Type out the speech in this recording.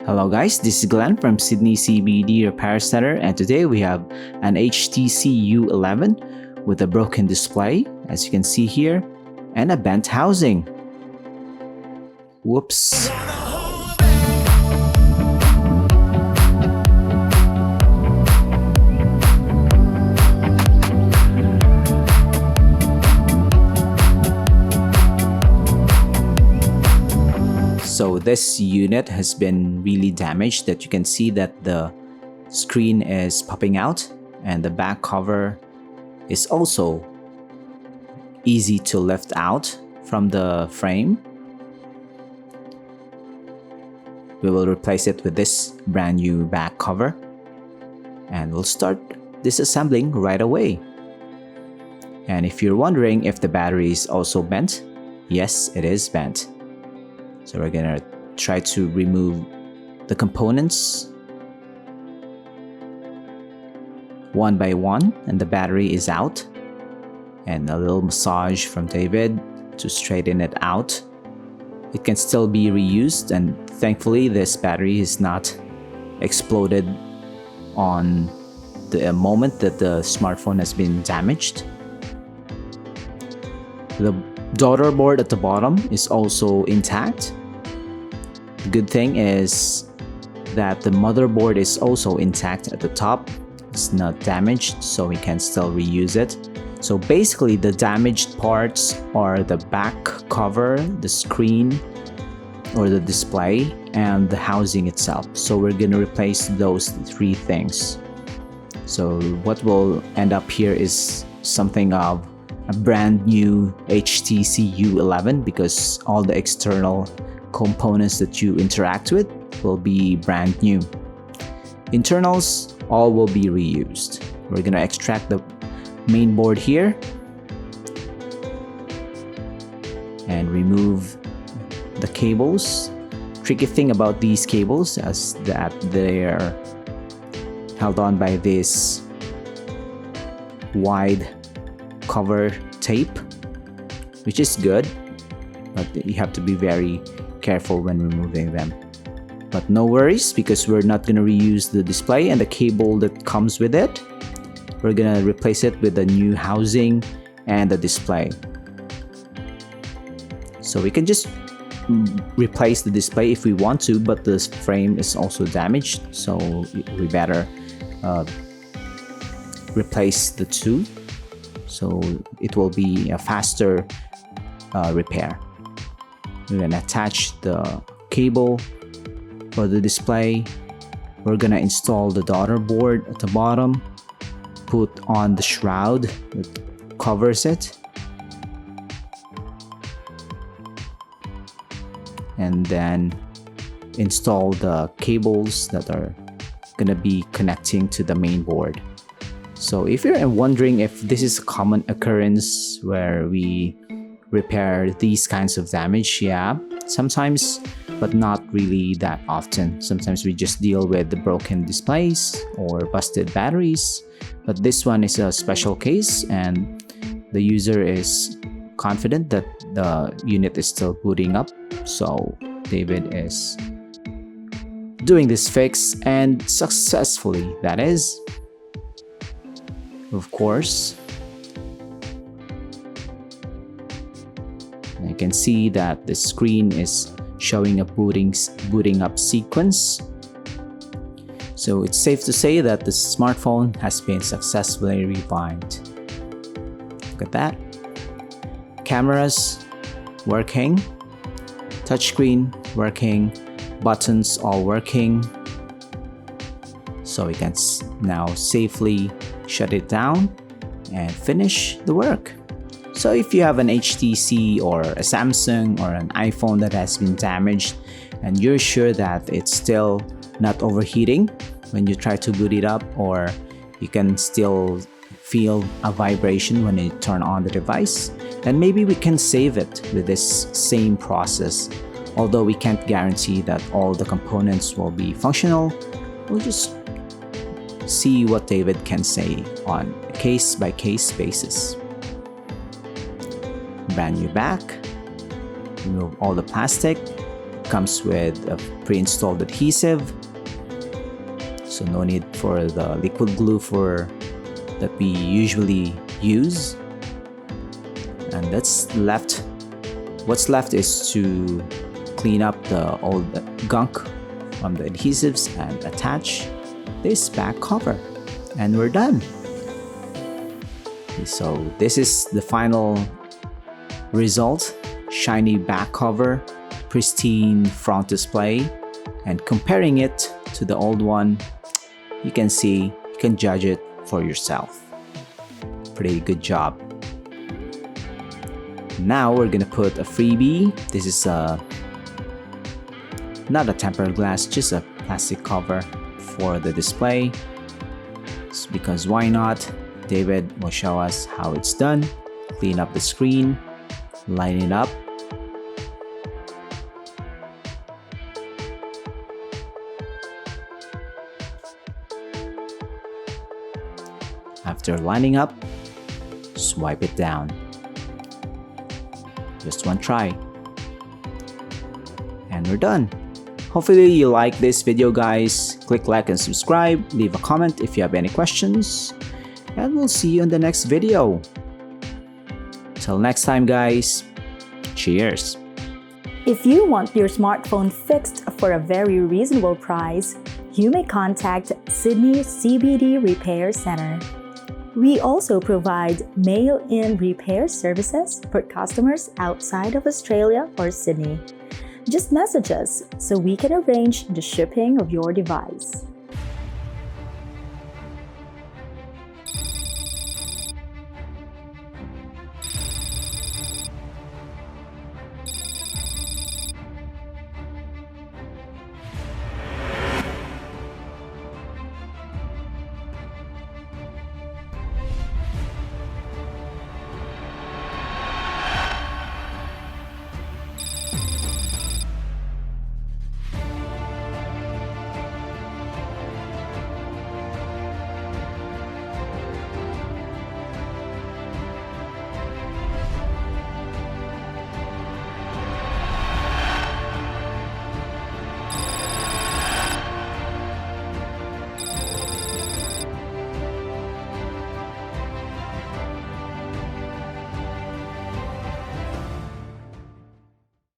Hello guys, this is Glenn from Sydney CBD Repair Centre, and today we have an HTC U11 with a broken display, as you can see here, and a bent housing. Whoops. So this unit has been really damaged, that you can see that the screen is popping out and the back cover is also easy to lift out from the frame. We will replace it with this brand new back cover and we'll start disassembling right away. And if you're wondering if the battery is also bent, yes, it is bent. So we're gonna try to remove the components one by one, and the battery is out. And a little massage from David to straighten it out. It can still be reused, and thankfully this battery is not exploded on the moment that the smartphone has been damaged. The daughter board at the bottom is also intact. The good thing is that the motherboard is also intact at the top. It's not damaged, so we can still reuse it. So basically the damaged parts are the back cover, the screen or the display, and the housing itself. So we're gonna replace those three things. So what will end up here is something of a brand new HTC U11, because all the external components that you interact with will be brand new. Internals, all will be reused. We're gonna extract the main board here and remove the cables. Tricky thing about these cables is that they're held on by this wide cover tape, which is good, but you have to be very careful when removing them. But no worries, because we're not going to reuse the display and the cable that comes with it. We're going to replace it with the new housing and the display. So we can just replace the display if we want to, but the frame is also damaged, so we better replace the two, so it will be a faster repair. We're gonna attach the cable for the display. We're gonna install the daughter board at the bottom, put on the shroud that covers it, and then install the cables that are gonna be connecting to the main board. So if you're wondering if this is a common occurrence where we repair these kinds of damage, yeah, sometimes, but not really that often. Sometimes we just deal with the broken displays or busted batteries, but this one is a special case and the user is confident that the unit is still booting up. So David is doing this fix, and successfully, that is. Of course, you can see that the screen is showing a booting up sequence. So it's safe to say that the smartphone has been successfully revived. Look at that. Cameras working, touchscreen working, buttons all working. So we can now safely shut it down and finish the work. So if you have an HTC or a Samsung or an iPhone that has been damaged and you're sure that it's still not overheating when you try to boot it up, or you can still feel a vibration when you turn on the device, then maybe we can save it with this same process. Although we can't guarantee that all the components will be functional, we'll just see what David can say on a case-by-case basis. Brand new back, remove all the plastic, comes with a pre-installed adhesive, so no need for the liquid glue that we usually use. And what's left is to clean up the old gunk from the adhesives and attach this back cover, and we're done. Okay, so this is the final result: shiny back cover, pristine front display, and comparing it to the old one, you can judge it for yourself. Pretty good job. Now we're gonna put a freebie. This is not a tempered glass, just a plastic cover for the display. It's because why not? David will show us how it's done. Clean up the screen, line it up. After lining up, swipe it down. Just one try. And we're done. Hopefully you like this video, guys. Click like and subscribe. Leave a comment if you have any questions. And we'll see you in the next video. Till next time, guys. Cheers. If you want your smartphone fixed for a very reasonable price, you may contact Sydney CBD Repair Centre. We also provide mail-in repair services for customers outside of Australia or Sydney. Just message us so we can arrange the shipping of your device.